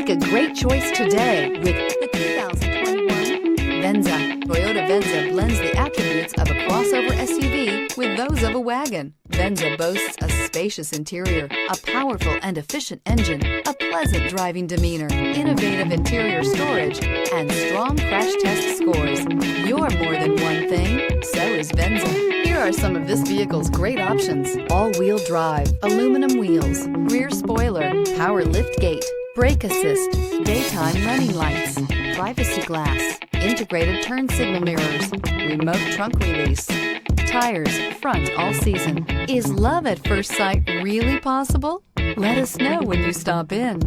Make a great choice today with the 2021 Venza. Toyota Venza blends the attributes of a crossover SUV with those of a wagon. Venza boasts a spacious interior, a powerful and efficient engine, a pleasant driving demeanor, innovative interior storage, and strong crash test scores. You're more than one thing, so is Venza. Here are some of this vehicle's great options: all-wheel drive, aluminum wheels, rear spoiler, power lift gate, brake assist, daytime running lights, privacy glass, integrated turn signal mirrors, remote trunk release, tires front all season. Is love at first sight really possible? Let us know when you stop in.